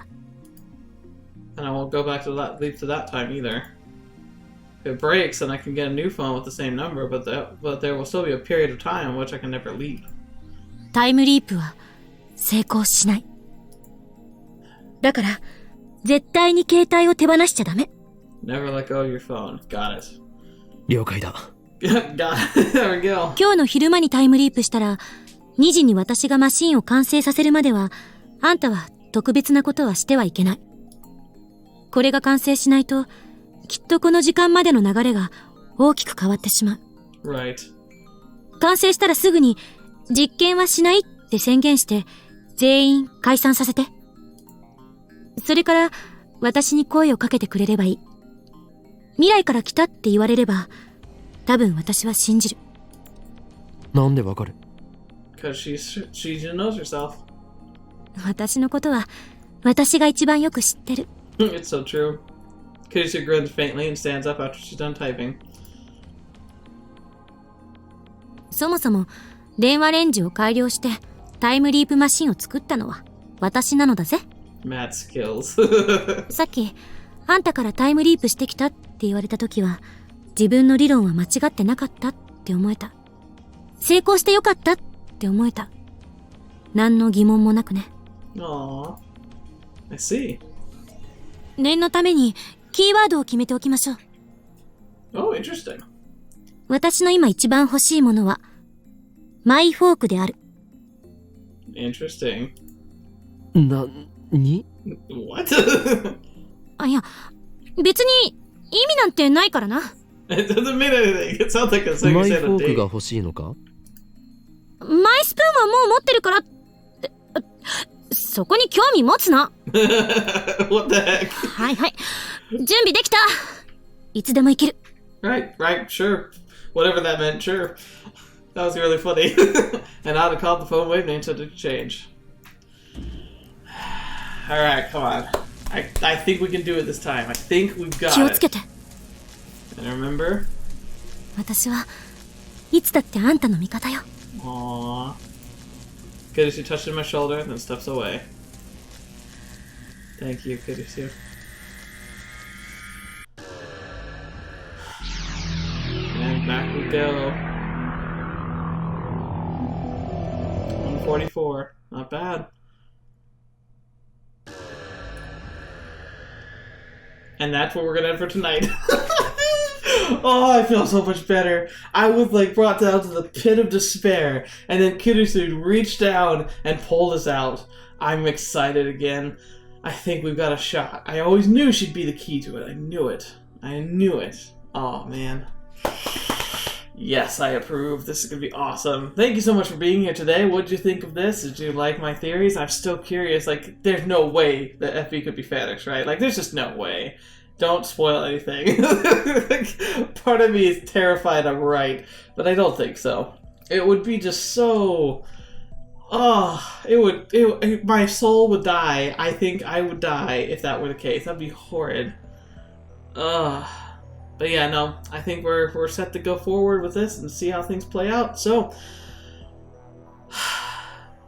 And I won't go back to leave to that time either. If it breaks, then I can get a new phone with the same number, but there will still be a period of time in which I can never leap. タイムリープは成功しない。だから絶対に携帯を手放しちゃダメ。Never let go of your phone. Got it. 了解だ。Got it. There we go. 今日の昼間にタイムリープしたら、2時に私がマシンを完成させるまでは、あんたは特別なことはしてはいけない。これが完成しないと、きっとこの時間までの流れが大きく変わってしまう。Right. 完成したらすぐに、実験はしないって宣言して、全員解散させて。それから、私に声をかけてくれればいい。未来から来たって言われれば、多分私は信じる。なんでわかる？ Because she knows herself. 私のことは、私が一番よく知ってる。It's so true. Kirisu grins faintly and stands up after she's done typing. そもそも、電話レンジを改良して、タイムリープマシンを作ったのは、私なのだぜ。Mad skills. さっき、あんたからタイムリープしてきたって言われた時は、自分の理論は間違ってなかったって思えた。成功してよかったって思えた。何の疑問もなくね。Aww. I see. 念のために、キーワードを決めておきましょう。Oh, interesting. 私の今一番欲しいものは、マイフォークである。Interesting. に？ What? あ、いや、別に意味なんてないからな。It doesn't mean anything. It sounds like a thing マ you イ said フォ a ーク date. が欲しいのか？マイスプーンはもう持ってるからっそこに興味持つな。 What the heck? はいはい。準備できた。いつでも行ける。 Right, sure. Whatever that meant, sure. That was really funny. And I'd have called the phone wave name to exchange. Alright, come on. I think we can do it this time. I think we've got 気をつけ it. て。 And remember? 私はいつだってあんたの味方よ。 Aww. Kudisu touches my shoulder and then steps away. Thank you, Kudisu. And back we go. 144. Not bad. And that's what we're gonna end for tonight. Oh, I feel so much better. I was like brought down to the pit of despair, and then Kudisu reached down and pulled us out. I'm excited again. I think we've got a shot. I always knew she'd be the key to it. I knew it. Oh, man. Yes, I approve. This is going to be awesome. Thank you so much for being here today. What did you think of this? Did you like my theories? I'm still curious. Like, there's no way that FB could be FedEx, right? Like, there's just no way. Don't spoil anything. Like, part of me is terrified I'm right, but I don't think so. It would be just so... Oh, my soul would die. I think I would die if that were the case. That'd be horrid. Ugh. But yeah, no, I think we're set to go forward with this and see how things play out. So,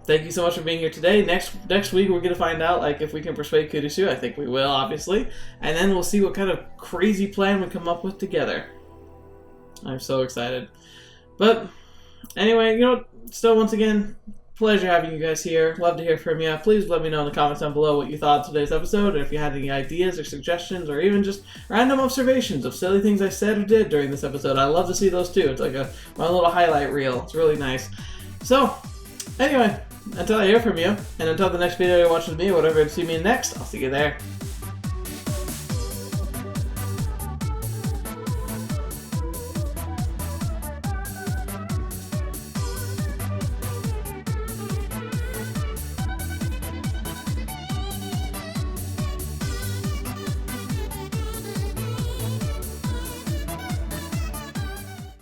thank you so much for being here today. Next week we're gonna find out like if we can persuade Kudisu. I think we will, obviously, and then we'll see what kind of crazy plan we come up with together. I'm so excited. But anyway, you know, still once again, pleasure having you guys here. Love to hear from you. Please let me know in the comments down below what you thought of today's episode, or if you had any ideas or suggestions, or even just random observations of silly things I said or did during this episode. I love to see those too. It's like my little highlight reel. It's really nice. So, anyway, until I hear from you, and until the next video you watch with me, or whatever you see me next, I'll see you there.